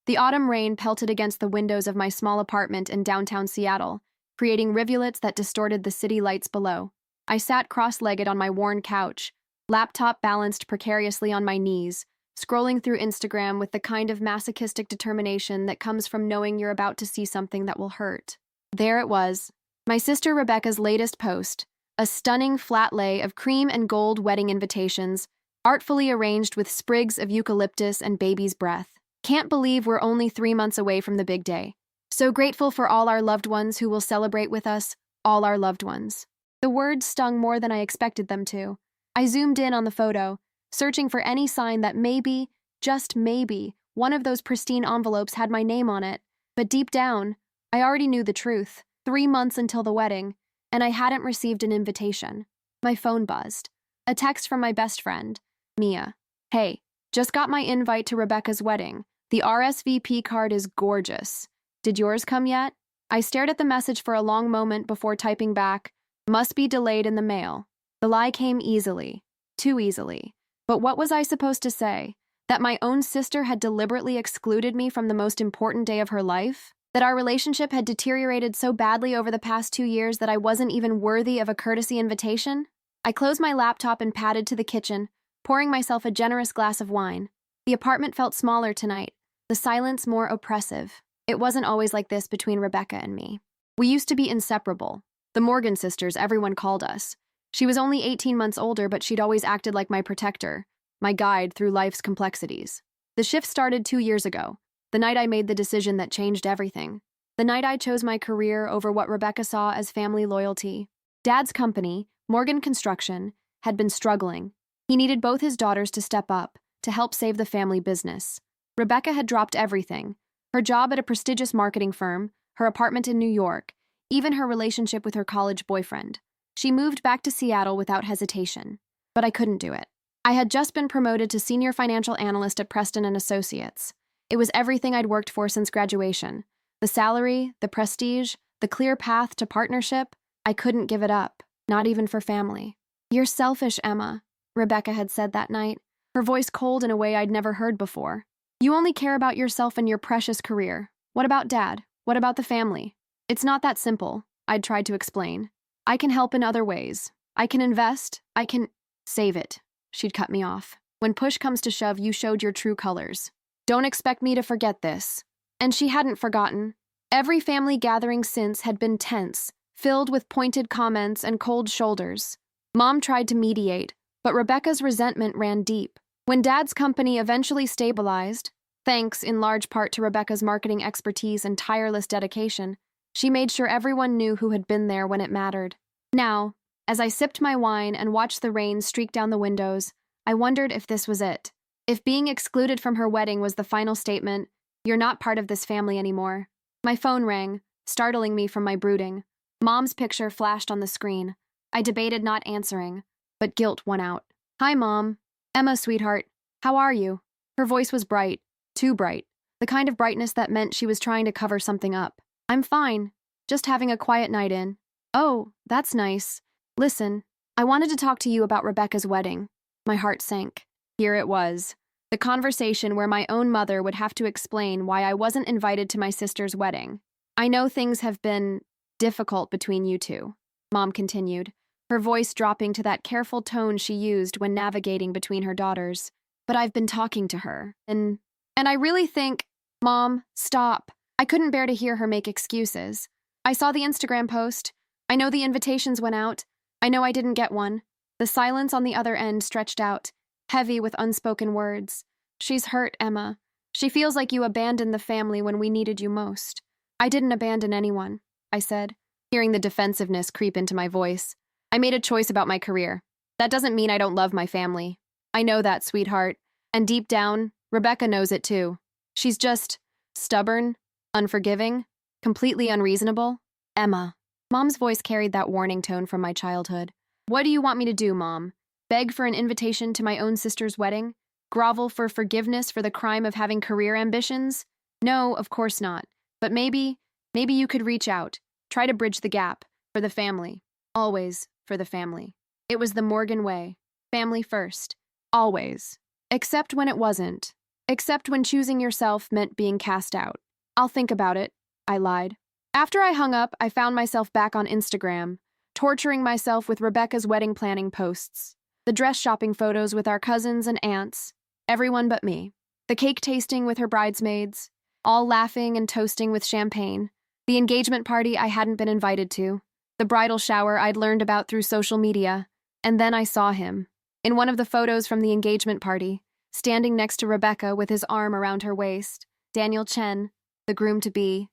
The autumn rain pelted against the windows of my small apartment in downtown Seattle, creating rivulets that distorted the city lights below. I sat cross-legged on my worn couch, laptop balanced precariously on my knees, scrolling through Instagram with the kind of masochistic determination that comes from knowing you're about to see something that will hurt. There it was, my sister Rebecca's latest post, a stunning flat lay of cream and gold wedding invitations, artfully arranged with sprigs of eucalyptus and baby's breath. Can't believe we're only 3 months away from the big day. So grateful for all our loved ones who will celebrate with us, all our loved ones. The words stung more than I expected them to. I zoomed in on the photo, searching for any sign that maybe, just maybe, one of those pristine envelopes had my name on it. But deep down, I already knew the truth. 3 months until the wedding, and I hadn't received an invitation. My phone buzzed. A text from my best friend, Mia. Hey, just got my invite to Rebecca's wedding. The RSVP card is gorgeous. Did yours come yet? I stared at the message for a long moment before typing back, must be delayed in the mail. The lie came easily. Too easily. But what was I supposed to say? That my own sister had deliberately excluded me from the most important day of her life? That our relationship had deteriorated so badly over the past 2 years that I wasn't even worthy of a courtesy invitation? I closed my laptop and padded to the kitchen, pouring myself a generous glass of wine. The apartment felt smaller tonight, the silence more oppressive. It wasn't always like this between Rebecca and me. We used to be inseparable. The Morgan sisters, everyone called us. She was only 18 months older, but she'd always acted like my protector, my guide through life's complexities. The shift started 2 years ago, the night I made the decision that changed everything. The night I chose my career over what Rebecca saw as family loyalty. Dad's company, Morgan Construction, had been struggling. He needed both his daughters to step up, to help save the family business. Rebecca had dropped everything: her job at a prestigious marketing firm, her apartment in New York, even her relationship with her college boyfriend. She moved back to Seattle without hesitation. But I couldn't do it. I had just been promoted to senior financial analyst at Preston & Associates. It was everything I'd worked for since graduation. The salary, the prestige, the clear path to partnership. I couldn't give it up, not even for family. You're selfish, Emma, Rebecca had said that night, her voice cold in a way I'd never heard before. You only care about yourself and your precious career. What about Dad? What about the family? It's not that simple, I'd tried to explain. I can help in other ways. I can invest. I can save it. She'd cut me off. When push comes to shove, you showed your true colors. Don't expect me to forget this. And she hadn't forgotten. Every family gathering since had been tense, filled with pointed comments and cold shoulders. Mom tried to mediate, but Rebecca's resentment ran deep. When Dad's company eventually stabilized, thanks in large part to Rebecca's marketing expertise and tireless dedication, she made sure everyone knew who had been there when it mattered. Now, as I sipped my wine and watched the rain streak down the windows, I wondered if this was it. If being excluded from her wedding was the final statement, you're not part of this family anymore. My phone rang, startling me from my brooding. Mom's picture flashed on the screen. I debated not answering, but guilt won out. Hi, Mom. Emma, sweetheart. How are you? Her voice was bright, too bright, the kind of brightness that meant she was trying to cover something up. I'm fine, just having a quiet night in. Oh, that's nice. Listen, I wanted to talk to you about Rebecca's wedding. My heart sank. Here it was. The conversation where my own mother would have to explain why I wasn't invited to my sister's wedding. I know things have been difficult between you two, Mom continued, her voice dropping to that careful tone she used when navigating between her daughters. But I've been talking to her, and I really think— Mom, stop. I couldn't bear to hear her make excuses. I saw the Instagram post. I know the invitations went out. I know I didn't get one. The silence on the other end stretched out, heavy with unspoken words. She's hurt, Emma. She feels like you abandoned the family when we needed you most. I didn't abandon anyone, I said, hearing the defensiveness creep into my voice. I made a choice about my career. That doesn't mean I don't love my family. I know that, sweetheart. And deep down, Rebecca knows it too. She's just stubborn, unforgiving, completely unreasonable. Emma. Mom's voice carried that warning tone from my childhood. What do you want me to do, Mom? Beg for an invitation to my own sister's wedding? Grovel for forgiveness for the crime of having career ambitions? No, of course not. But maybe you could reach out, try to bridge the gap, for the family. Always for the family. It was the Morgan way. Family first. Always. Except when it wasn't. Except when choosing yourself meant being cast out. I'll think about it, I lied. After I hung up, I found myself back on Instagram, torturing myself with Rebecca's wedding planning posts, the dress shopping photos with our cousins and aunts, everyone but me, the cake tasting with her bridesmaids, all laughing and toasting with champagne, the engagement party I hadn't been invited to, the bridal shower I'd learned about through social media, and then I saw him. In one of the photos from the engagement party, standing next to Rebecca with his arm around her waist, Daniel Chen, the groom-to-be,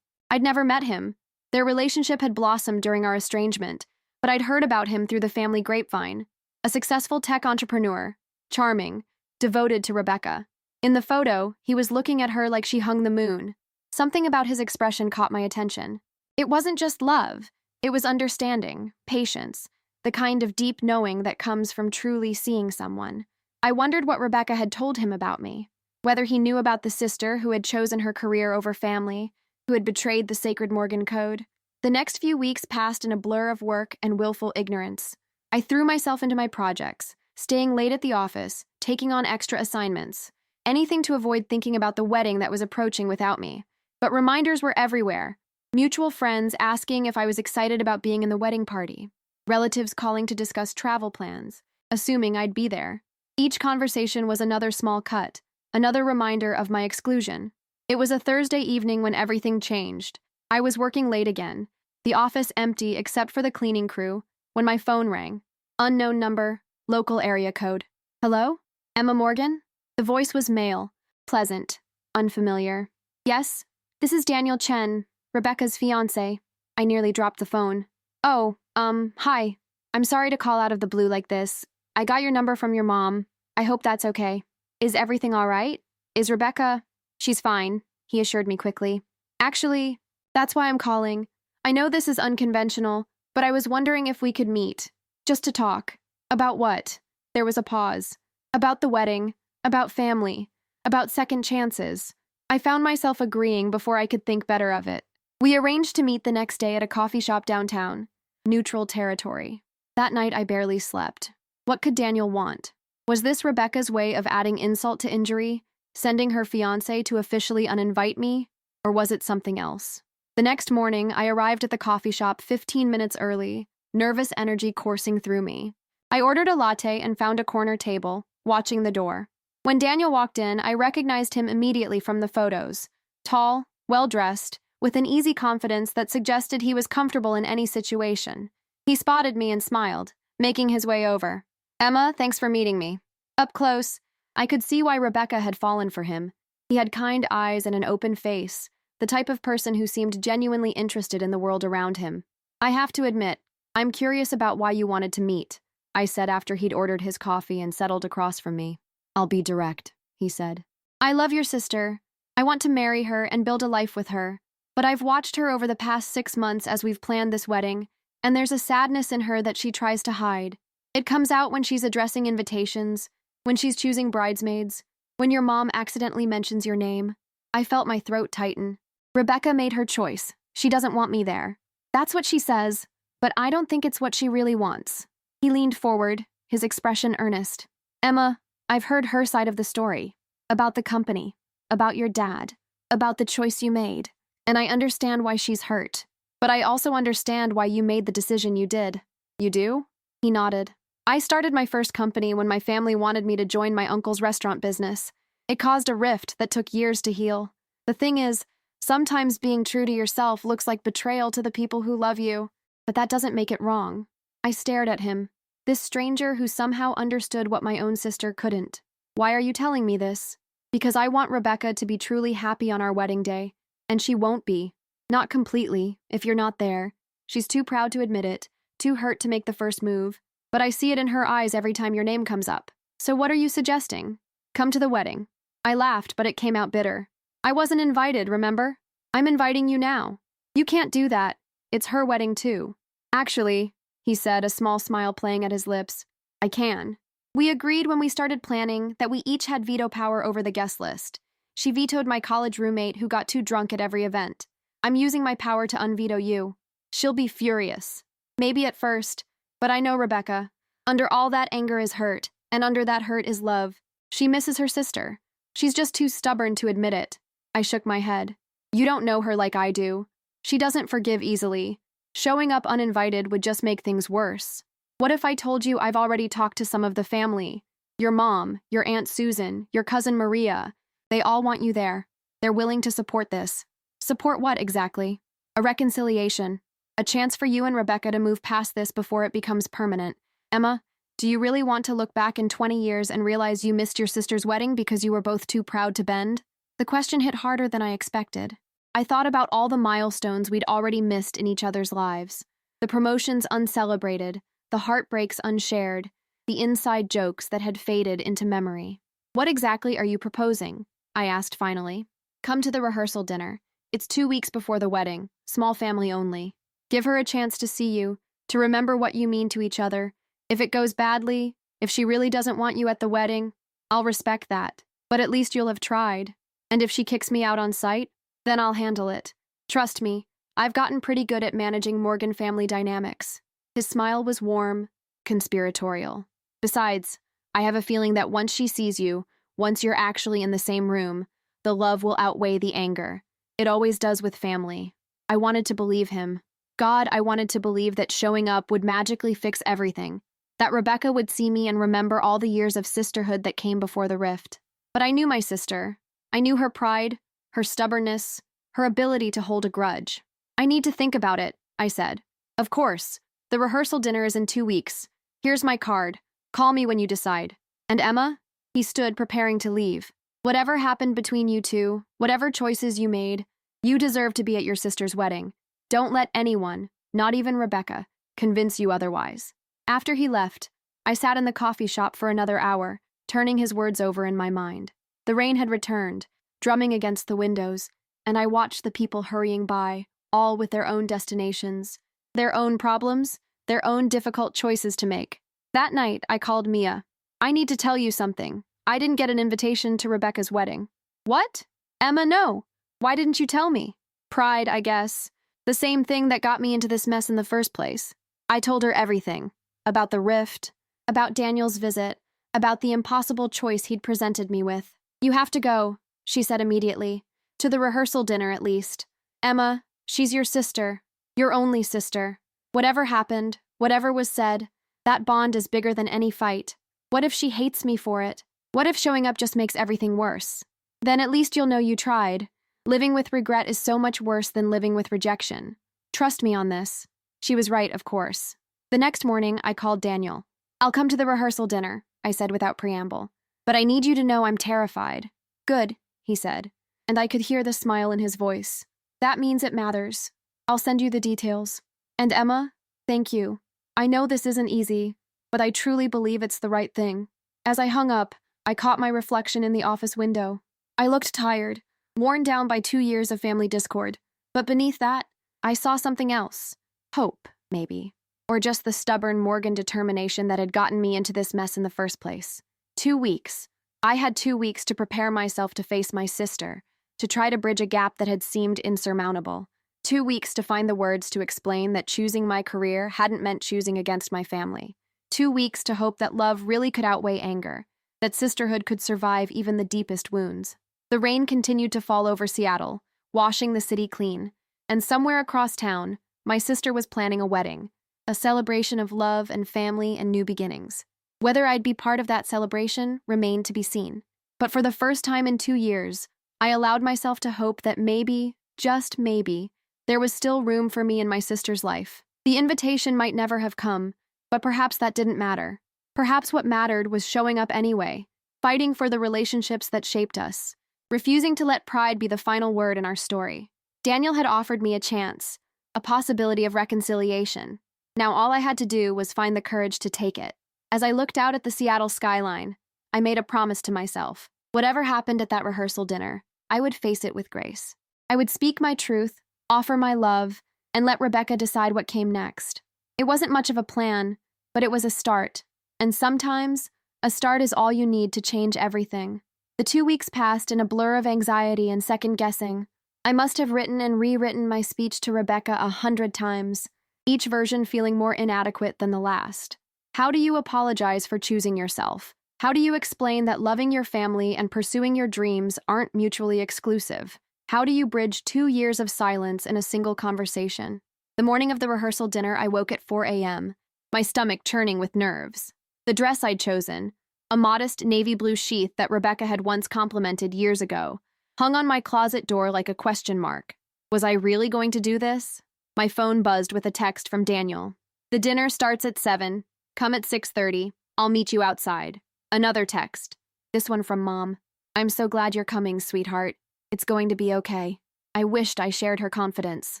I'd never met him. Their relationship had blossomed during our estrangement, but I'd heard about him through the family grapevine. A successful tech entrepreneur, charming, devoted to Rebecca. In the photo, he was looking at her like she hung the moon. Something about his expression caught my attention. It wasn't just love, it was understanding, patience, the kind of deep knowing that comes from truly seeing someone. I wondered what Rebecca had told him about me, whether he knew about the sister who had chosen her career over family, who had betrayed the sacred Morgan Code. The next few weeks passed in a blur of work and willful ignorance. I threw myself into my projects, staying late at the office, taking on extra assignments, anything to avoid thinking about the wedding that was approaching without me. But reminders were everywhere. Mutual friends asking if I was excited about being in the wedding party. Relatives calling to discuss travel plans, assuming I'd be there. Each conversation was another small cut, another reminder of my exclusion. It was a Thursday evening when everything changed. I was working late again, the office empty except for the cleaning crew, when my phone rang. Unknown number, local area code. Hello? Emma Morgan? The voice was male, pleasant, unfamiliar. Yes, this is Daniel Chen, Rebecca's fiancé. I nearly dropped the phone. Oh, hi. I'm sorry to call out of the blue like this. I got your number from your mom. I hope that's okay. Is everything all right? Is Rebecca? She's fine, he assured me quickly. Actually, that's why I'm calling. I know this is unconventional, but I was wondering if we could meet. Just to talk. About what? There was a pause. About the wedding. About family. About second chances. I found myself agreeing before I could think better of it. We arranged to meet the next day at a coffee shop downtown. Neutral territory. That night I barely slept. What could Daniel want? Was this Rebecca's way of adding insult to injury, sending her fiancé to officially uninvite me, or was it something else? The next morning, I arrived at the coffee shop 15 minutes early, nervous energy coursing through me. I ordered a latte and found a corner table, watching the door. When Daniel walked in, I recognized him immediately from the photos. Tall, well-dressed, with an easy confidence that suggested he was comfortable in any situation. He spotted me and smiled, making his way over. Emma, thanks for meeting me. Up close, I could see why Rebecca had fallen for him. He had kind eyes and an open face, the type of person who seemed genuinely interested in the world around him. I have to admit, I'm curious about why you wanted to meet, I said after he'd ordered his coffee and settled across from me. I'll be direct, he said. I love your sister. I want to marry her and build a life with her. But I've watched her over the past 6 months as we've planned this wedding, and there's a sadness in her that she tries to hide. It comes out when she's addressing invitations, when she's choosing bridesmaids, when your mom accidentally mentions your name. I felt my throat tighten. Rebecca made her choice. She doesn't want me there. That's what she says, but I don't think it's what she really wants. He leaned forward, his expression earnest. Emma, I've heard her side of the story. About the company, about your dad, about the choice you made. And I understand why she's hurt. But I also understand why you made the decision you did. You do? He nodded. I started my first company when my family wanted me to join my uncle's restaurant business. It caused a rift that took years to heal. The thing is, sometimes being true to yourself looks like betrayal to the people who love you, but that doesn't make it wrong. I stared at him, this stranger who somehow understood what my own sister couldn't. Why are you telling me this? Because I want Rebecca to be truly happy on our wedding day, and she won't be. Not completely, if you're not there. She's too proud to admit it, too hurt to make the first move. But I see it in her eyes every time your name comes up. So what are you suggesting? Come to the wedding. I laughed, but it came out bitter. I wasn't invited, remember? I'm inviting you now. You can't do that. It's her wedding too. Actually, he said, a small smile playing at his lips, I can. We agreed when we started planning that we each had veto power over the guest list. She vetoed my college roommate who got too drunk at every event. I'm using my power to unveto you. She'll be furious. Maybe at first, but I know Rebecca. Under all that anger is hurt, and under that hurt is love. She misses her sister. She's just too stubborn to admit it. I shook my head. You don't know her like I do. She doesn't forgive easily. Showing up uninvited would just make things worse. What if I told you I've already talked to some of the family? Your mom, your Aunt Susan, your cousin Maria. They all want you there. They're willing to support this. Support what exactly? A reconciliation. A chance for you and Rebecca to move past this before it becomes permanent. Emma, do you really want to look back in 20 years and realize you missed your sister's wedding because you were both too proud to bend? The question hit harder than I expected. I thought about all the milestones we'd already missed in each other's lives. The promotions uncelebrated, the heartbreaks unshared, the inside jokes that had faded into memory. What exactly are you proposing? I asked finally. Come to the rehearsal dinner. It's 2 weeks before the wedding, small family only. Give her a chance to see you, to remember what you mean to each other. If it goes badly, if she really doesn't want you at the wedding, I'll respect that. But at least you'll have tried. And if she kicks me out on sight, then I'll handle it. Trust me, I've gotten pretty good at managing Morgan family dynamics. His smile was warm, conspiratorial. Besides, I have a feeling that once she sees you, once you're actually in the same room, the love will outweigh the anger. It always does with family. I wanted to believe him. God, I wanted to believe that showing up would magically fix everything, that Rebecca would see me and remember all the years of sisterhood that came before the rift. But I knew my sister. I knew her pride, her stubbornness, her ability to hold a grudge. I need to think about it, I said. Of course. The rehearsal dinner is in 2 weeks. Here's my card. Call me when you decide. And Emma? He stood preparing to leave. Whatever happened between you two, whatever choices you made, you deserve to be at your sister's wedding. Don't let anyone, not even Rebecca, convince you otherwise. After he left, I sat in the coffee shop for another hour, turning his words over in my mind. The rain had returned, drumming against the windows, and I watched the people hurrying by, all with their own destinations, their own problems, their own difficult choices to make. That night, I called Mia. I need to tell you something. I didn't get an invitation to Rebecca's wedding. What? Emma, no. Why didn't you tell me? Pride, I guess. The same thing that got me into this mess in the first place. I told her everything. About the rift, about Daniel's visit, about the impossible choice he'd presented me with. You have to go, she said immediately. To the rehearsal dinner, at least. Emma, she's your sister. Your only sister. Whatever happened, whatever was said, that bond is bigger than any fight. What if she hates me for it? What if showing up just makes everything worse? Then at least you'll know you tried. Living with regret is so much worse than living with rejection. Trust me on this. She was right, of course. The next morning, I called Daniel. I'll come to the rehearsal dinner, I said without preamble. But I need you to know I'm terrified. Good, he said, and I could hear the smile in his voice. That means it matters. I'll send you the details. And Emma, thank you. I know this isn't easy, but I truly believe it's the right thing. As I hung up, I caught my reflection in the office window. I looked tired, worn down by 2 years of family discord. But beneath that, I saw something else. Hope, maybe. Or just the stubborn Morgan determination that had gotten me into this mess in the first place. 2 weeks. I had 2 weeks to prepare myself to face my sister, to try to bridge a gap that had seemed insurmountable. 2 weeks to find the words to explain that choosing my career hadn't meant choosing against my family. 2 weeks to hope that love really could outweigh anger, that sisterhood could survive even the deepest wounds. The rain continued to fall over Seattle, washing the city clean, and somewhere across town, my sister was planning a wedding, a celebration of love and family and new beginnings. Whether I'd be part of that celebration remained to be seen. But for the first time in 2 years, I allowed myself to hope that maybe, just maybe, there was still room for me in my sister's life. The invitation might never have come, but perhaps that didn't matter. Perhaps what mattered was showing up anyway, fighting for the relationships that shaped us, refusing to let pride be the final word in our story. Daniel had offered me a chance, a possibility of reconciliation. Now all I had to do was find the courage to take it. As I looked out at the Seattle skyline, I made a promise to myself. Whatever happened at that rehearsal dinner, I would face it with grace. I would speak my truth, offer my love, and let Rebecca decide what came next. It wasn't much of a plan, but it was a start. And sometimes, a start is all you need to change everything. The 2 weeks passed in a blur of anxiety and second-guessing. I must have written and rewritten my speech to Rebecca 100 times, each version feeling more inadequate than the last. How do you apologize for choosing yourself? How do you explain that loving your family and pursuing your dreams aren't mutually exclusive? How do you bridge 2 years of silence in a single conversation? The morning of the rehearsal dinner, I woke at 4 a.m., my stomach churning with nerves. The dress I'd chosen, a modest navy blue sheath that Rebecca had once complimented years ago, hung on my closet door like a question mark. Was I really going to do this? My phone buzzed with a text from Daniel. The dinner starts at 7. Come at 6:30. I'll meet you outside. Another text. This one from Mom. I'm so glad you're coming, sweetheart. It's going to be okay. I wished I shared her confidence.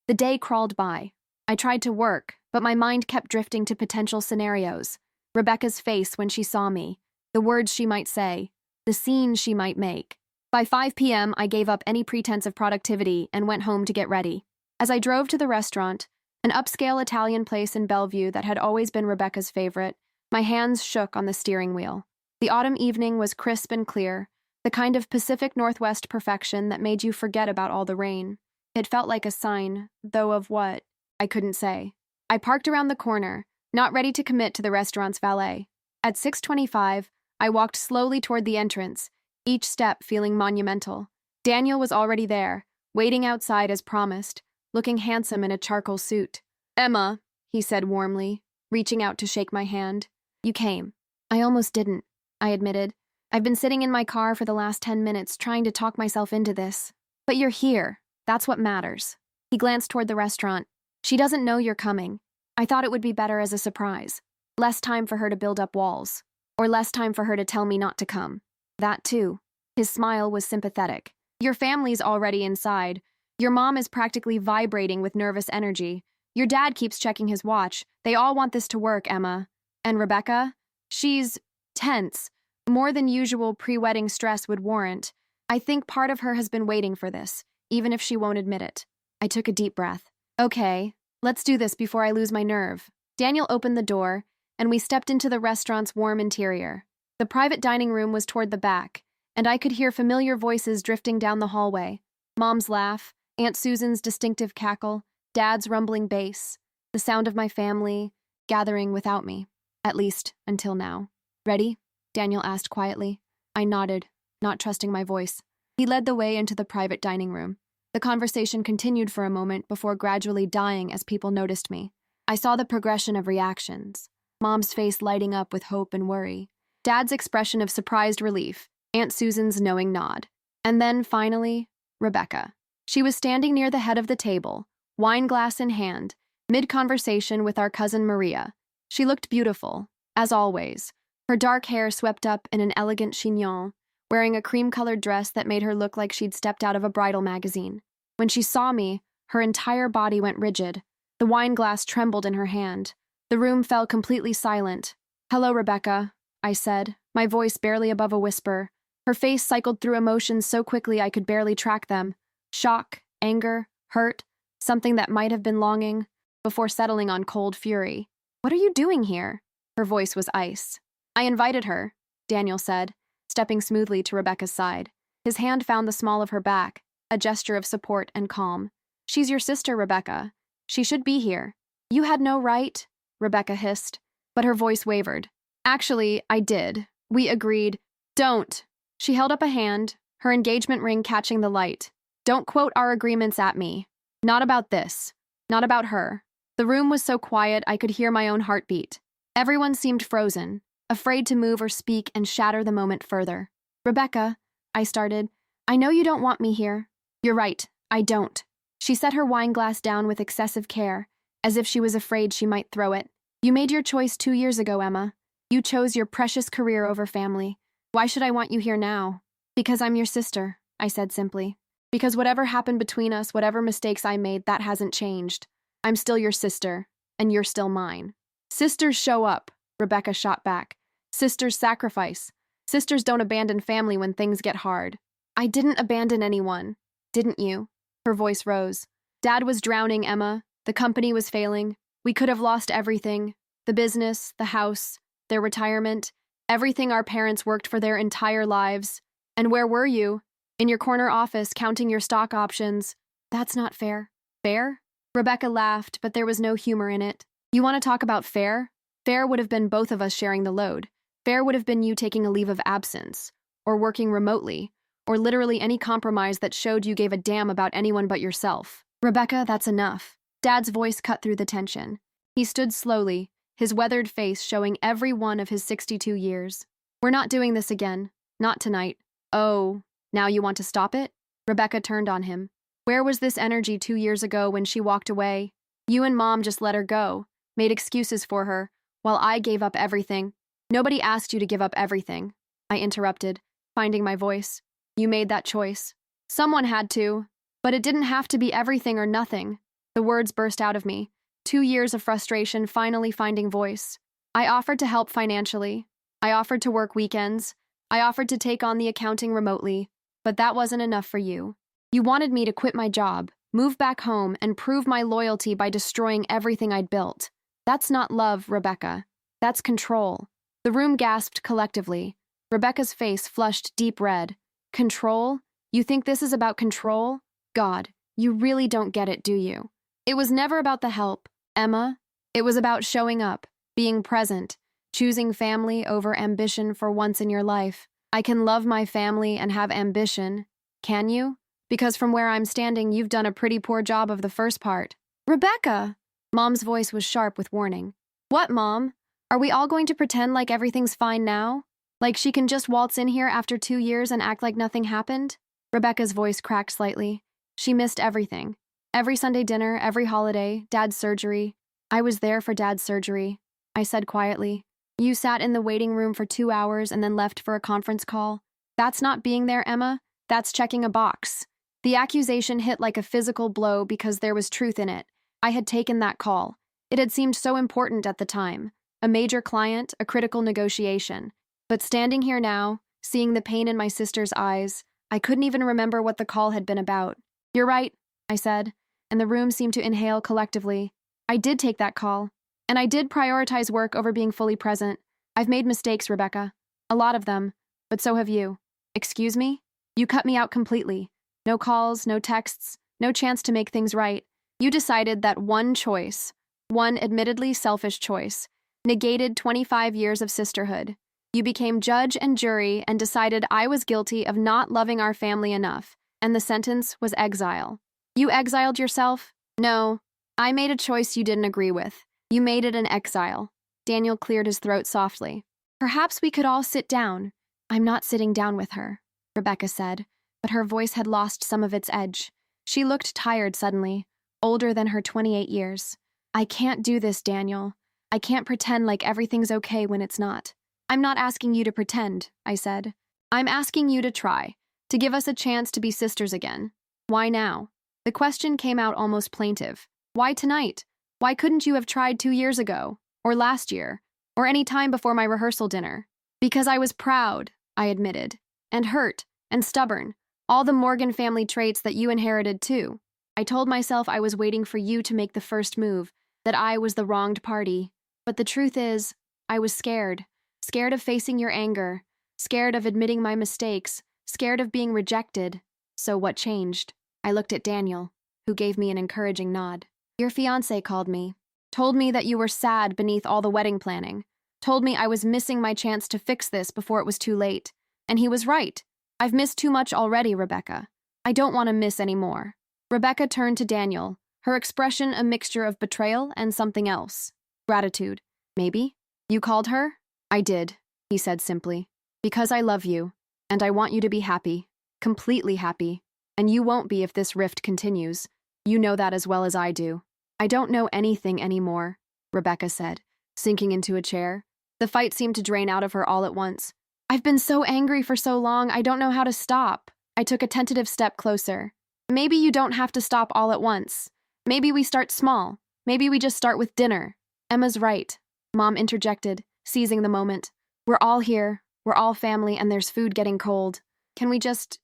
The day crawled by. I tried to work, but my mind kept drifting to potential scenarios. Rebecca's face when she saw me, the words she might say, the scenes she might make. By 5 p.m., I gave up any pretense of productivity and went home to get ready. As I drove to the restaurant, an upscale Italian place in Bellevue that had always been Rebecca's favorite, my hands shook on the steering wheel. The autumn evening was crisp and clear, the kind of Pacific Northwest perfection that made you forget about all the rain. It felt like a sign, though of what, I couldn't say. I parked around the corner, not ready to commit to the restaurant's valet. At 6:25, I walked slowly toward the entrance, each step feeling monumental. Daniel was already there, waiting outside as promised, looking handsome in a charcoal suit. Emma, he said warmly, reaching out to shake my hand. You came. I almost didn't, I admitted. I've been sitting in my car for the last 10 minutes trying to talk myself into this. But you're here. That's what matters. He glanced toward the restaurant. She doesn't know you're coming. I thought it would be better as a surprise. Less time for her to build up walls. Or less time for her to tell me not to come. That too. His smile was sympathetic. Your family's already inside. Your mom is practically vibrating with nervous energy. Your dad keeps checking his watch. They all want this to work, Emma. And Rebecca? She's tense. More than usual pre-wedding stress would warrant. I think part of her has been waiting for this, even if she won't admit it. I took a deep breath. Okay, let's do this before I lose my nerve. Daniel opened the door, and we stepped into the restaurant's warm interior. The private dining room was toward the back, and I could hear familiar voices drifting down the hallway. Mom's laugh, Aunt Susan's distinctive cackle, Dad's rumbling bass, the sound of my family gathering without me, at least until now. Ready? Daniel asked quietly. I nodded, not trusting my voice. He led the way into the private dining room. The conversation continued for a moment before gradually dying as people noticed me. I saw the progression of reactions. Mom's face lighting up with hope and worry. Dad's expression of surprised relief. Aunt Susan's knowing nod. And then, finally, Rebecca. She was standing near the head of the table, wine glass in hand, mid-conversation with our cousin Maria. She looked beautiful, as always. Her dark hair swept up in an elegant chignon, wearing a cream-colored dress that made her look like she'd stepped out of a bridal magazine. When she saw me, her entire body went rigid. The wine glass trembled in her hand. The room fell completely silent. Hello, Rebecca, I said, my voice barely above a whisper. Her face cycled through emotions so quickly I could barely track them. Shock, anger, hurt, something that might have been longing, before settling on cold fury. What are you doing here? Her voice was ice. I invited her, Daniel said, stepping smoothly to Rebecca's side. His hand found the small of her back, a gesture of support and calm. She's your sister, Rebecca. She should be here. You had no right, Rebecca hissed, but her voice wavered. Actually, I did. We agreed. Don't. She held up a hand, her engagement ring catching the light. Don't quote our agreements at me. Not about this. Not about her. The room was so quiet I could hear my own heartbeat. Everyone seemed frozen, afraid to move or speak and shatter the moment further. Rebecca, I started, I know you don't want me here. You're right, I don't. She set her wine glass down with excessive care, as if she was afraid she might throw it. You made your choice 2 years ago, Emma. You chose your precious career over family. Why should I want you here now? Because I'm your sister, I said simply. Because whatever happened between us, whatever mistakes I made, that hasn't changed. I'm still your sister, and you're still mine. Sisters show up, Rebecca shot back. Sisters sacrifice. Sisters don't abandon family when things get hard. I didn't abandon anyone, didn't you? Her voice rose. Dad was drowning, Emma. The company was failing. We could have lost everything. The business, the house, their retirement, everything our parents worked for their entire lives. And where were you? In your corner office, counting your stock options. That's not fair. Fair? Rebecca laughed, but there was no humor in it. You want to talk about fair? Fair would have been both of us sharing the load. Fair would have been you taking a leave of absence, or working remotely, or literally any compromise that showed you gave a damn about anyone but yourself. Rebecca, that's enough. Dad's voice cut through the tension. He stood slowly, his weathered face showing every one of his 62 years. We're not doing this again. Not tonight. Oh, now you want to stop it? Rebecca turned on him. Where was this energy 2 years ago when she walked away? You and Mom just let her go, made excuses for her, while I gave up everything. Nobody asked you to give up everything. I interrupted, finding my voice. You made that choice. Someone had to, but it didn't have to be everything or nothing. The words burst out of me. 2 years of frustration finally finding voice. I offered to help financially. I offered to work weekends. I offered to take on the accounting remotely, but that wasn't enough for you. You wanted me to quit my job, move back home, and prove my loyalty by destroying everything I'd built. That's not love, Rebecca. That's control. The room gasped collectively. Rebecca's face flushed deep red. Control? You think this is about control? God, you really don't get it, do you? It was never about the help, Emma. It was about showing up, being present, choosing family over ambition for once in your life. I can love my family and have ambition. Can you? Because from where I'm standing, you've done a pretty poor job of the first part. Rebecca! Mom's voice was sharp with warning. What, Mom? Are we all going to pretend like everything's fine now? Like she can just waltz in here after 2 years and act like nothing happened? Rebecca's voice cracked slightly. She missed everything. Every Sunday dinner, every holiday, Dad's surgery. I was there for Dad's surgery, I said quietly. You sat in the waiting room for 2 hours and then left for a conference call. That's not being there, Emma. That's checking a box. The accusation hit like a physical blow because there was truth in it. I had taken that call. It had seemed so important at the time. A major client, a critical negotiation. But standing here now, seeing the pain in my sister's eyes, I couldn't even remember what the call had been about. You're right, I said, and the room seemed to inhale collectively. I did take that call, and I did prioritize work over being fully present. I've made mistakes, Rebecca. A lot of them, but so have you. Excuse me? You cut me out completely. No calls, no texts, no chance to make things right. You decided that one choice, one admittedly selfish choice, negated 25 years of sisterhood. You became judge and jury and decided I was guilty of not loving our family enough, and the sentence was exile. You exiled yourself? No. I made a choice you didn't agree with. You made it an exile. Daniel cleared his throat softly. Perhaps we could all sit down. I'm not sitting down with her, Rebecca said, but her voice had lost some of its edge. She looked tired suddenly, older than her 28 years. I can't do this, Daniel. I can't pretend like everything's okay when it's not. I'm not asking you to pretend, I said. I'm asking you to try, to give us a chance to be sisters again. Why now? The question came out almost plaintive. Why tonight? Why couldn't you have tried 2 years ago, or last year, or any time before my rehearsal dinner? Because I was proud, I admitted, and hurt, and stubborn. All the Morgan family traits that you inherited too. I told myself I was waiting for you to make the first move, that I was the wronged party. But the truth is, I was scared. Scared of facing your anger. Scared of admitting my mistakes. Scared of being rejected. So what changed? I looked at Daniel, who gave me an encouraging nod. Your fiancé called me. Told me that you were sad beneath all the wedding planning. Told me I was missing my chance to fix this before it was too late. And he was right. I've missed too much already, Rebecca. I don't want to miss any more. Rebecca turned to Daniel, her expression a mixture of betrayal and something else. Gratitude. Maybe? You called her? I did, he said simply. Because I love you, and I want you to be happy. Completely happy. And you won't be if this rift continues. You know that as well as I do. I don't know anything anymore, Rebecca said, sinking into a chair. The fight seemed to drain out of her all at once. I've been so angry for so long, I don't know how to stop. I took a tentative step closer. Maybe you don't have to stop all at once. Maybe we start small. Maybe we just start with dinner. Emma's right, Mom interjected, seizing the moment. We're all here. We're all family, and there's food getting cold. Can we just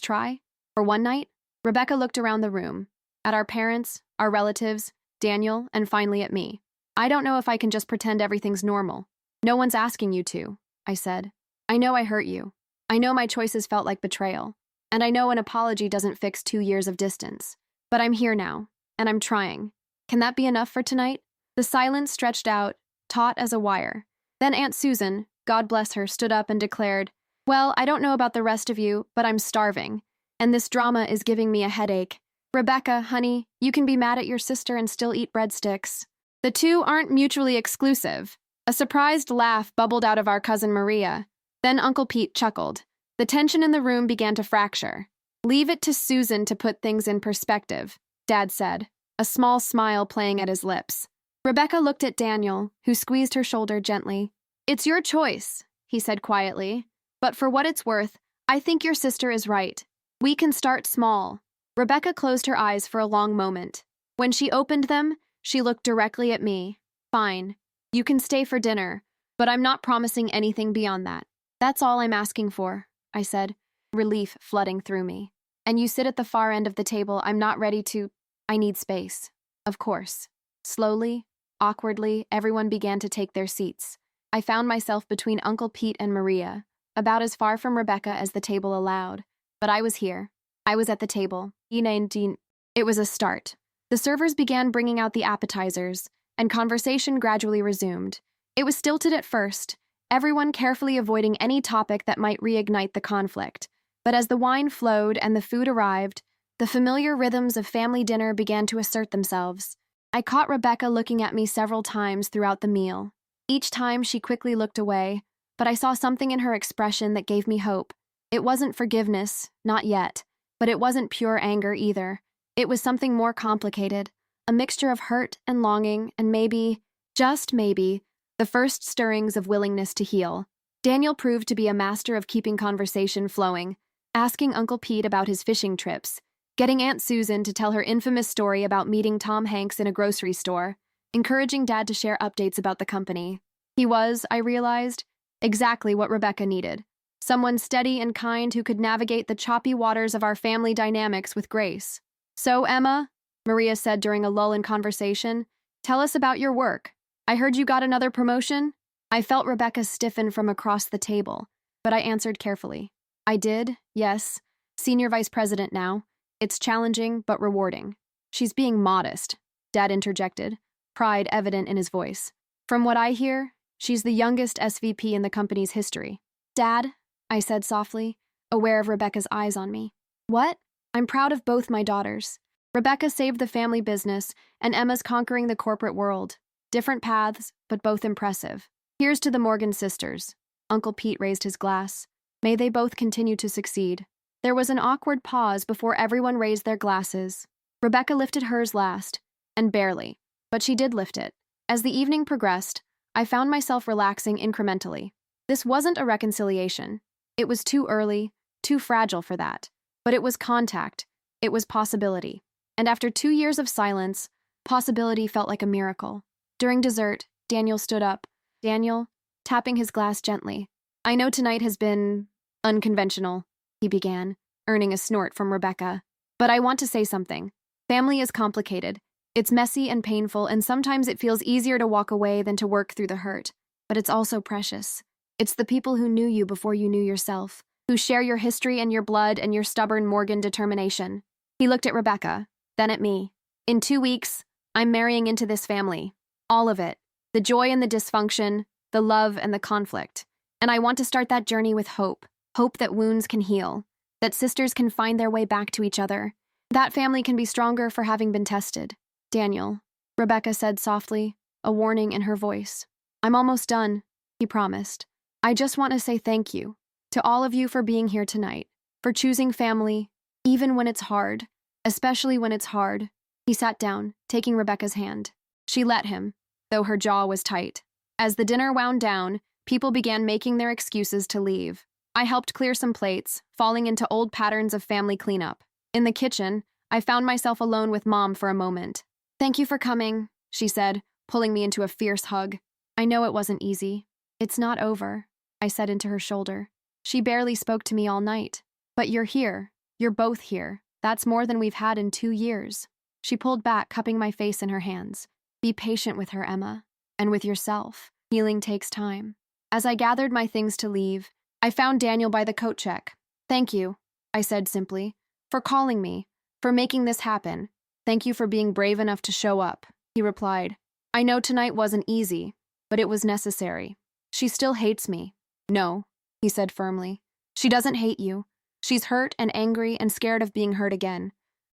try? For one night? Rebecca looked around the room, at our parents, our relatives, Daniel, and finally at me. I don't know if I can just pretend everything's normal. No one's asking you to, I said. I know I hurt you. I know my choices felt like betrayal. And I know an apology doesn't fix 2 years of distance. But I'm here now, and I'm trying. Can that be enough for tonight? The silence stretched out, taut as a wire. Then Aunt Susan, God bless her, stood up and declared, "Well, I don't know about the rest of you, but I'm starving. And this drama is giving me a headache. Rebecca, honey, you can be mad at your sister and still eat breadsticks. The two aren't mutually exclusive." A surprised laugh bubbled out of our cousin Maria. Then Uncle Pete chuckled. The tension in the room began to fracture. "Leave it to Susan to put things in perspective," Dad said, a small smile playing at his lips. Rebecca looked at Daniel, who squeezed her shoulder gently. "It's your choice," he said quietly. "But for what it's worth, I think your sister is right. We can start small." Rebecca closed her eyes for a long moment. When she opened them, she looked directly at me. "Fine. You can stay for dinner, but I'm not promising anything beyond that. That's all I'm asking for," I said, relief flooding through me. "And you sit at the far end of the table. I'm not ready to— I need space." Of course. Slowly, awkwardly, everyone began to take their seats. I found myself between Uncle Pete and Maria, about as far from Rebecca as the table allowed. But I was here. I was at the table. It was a start. The servers began bringing out the appetizers, and conversation gradually resumed. It was stilted at first, everyone carefully avoiding any topic that might reignite the conflict. But as the wine flowed and the food arrived, the familiar rhythms of family dinner began to assert themselves. I caught Rebecca looking at me several times throughout the meal. Each time she quickly looked away, but I saw something in her expression that gave me hope. It wasn't forgiveness, not yet, but it wasn't pure anger either. It was something more complicated, a mixture of hurt and longing and maybe, just maybe, the first stirrings of willingness to heal. Daniel proved to be a master of keeping conversation flowing, asking Uncle Pete about his fishing trips, getting Aunt Susan to tell her infamous story about meeting Tom Hanks in a grocery store, encouraging Dad to share updates about the company. He was, I realized, exactly what Rebecca needed. Someone steady and kind who could navigate the choppy waters of our family dynamics with grace. "So, Emma," Maria said during a lull in conversation, "tell us about your work. I heard you got another promotion?" I felt Rebecca stiffen from across the table, but I answered carefully. "I did, yes. Senior Vice President now. It's challenging, but rewarding." "She's being modest," Dad interjected, pride evident in his voice. "From what I hear, she's the youngest SVP in the company's history." "Dad," I said softly, aware of Rebecca's eyes on me. "What?" "I'm proud of both my daughters. Rebecca saved the family business, and Emma's conquering the corporate world. Different paths, but both impressive. Here's to the Morgan sisters." Uncle Pete raised his glass. "May they both continue to succeed." There was an awkward pause before everyone raised their glasses. Rebecca lifted hers last, and barely, but she did lift it. As the evening progressed, I found myself relaxing incrementally. This wasn't a reconciliation. It was too early, too fragile for that. But it was contact. It was possibility. And after 2 years of silence, possibility felt like a miracle. During dessert, Daniel stood up. "Daniel," tapping his glass gently. "I know tonight has been unconventional," he began, earning a snort from Rebecca. "But I want to say something. Family is complicated. It's messy and painful, and sometimes it feels easier to walk away than to work through the hurt. But it's also precious. It's the people who knew you before you knew yourself, who share your history and your blood and your stubborn Morgan determination." He looked at Rebecca, then at me. "In 2 weeks, I'm marrying into this family. All of it. The joy and the dysfunction, the love and the conflict. And I want to start that journey with hope. Hope that wounds can heal, that sisters can find their way back to each other. That family can be stronger for having been tested." "Daniel," Rebecca said softly, a warning in her voice. "I'm almost done," he promised. "I just want to say thank you to all of you for being here tonight, for choosing family, even when it's hard, especially when it's hard." He sat down, taking Rebecca's hand. She let him, though her jaw was tight. As the dinner wound down, people began making their excuses to leave. I helped clear some plates, falling into old patterns of family cleanup. In the kitchen, I found myself alone with Mom for a moment. "Thank you for coming," she said, pulling me into a fierce hug. "I know it wasn't easy." "It's not over," I said into her shoulder. "She barely spoke to me all night. But you're here. You're both here. That's more than we've had in 2 years." She pulled back, cupping my face in her hands. "Be patient with her, Emma. And with yourself. Healing takes time." As I gathered my things to leave, I found Daniel by the coat check. "Thank you," I said simply, "for calling me, for making this happen. Thank you for being brave enough to show up," he replied. "I know tonight wasn't easy, but it was necessary. She still hates me, No, he said firmly. She doesn't hate you. She's hurt and angry and scared of being hurt again.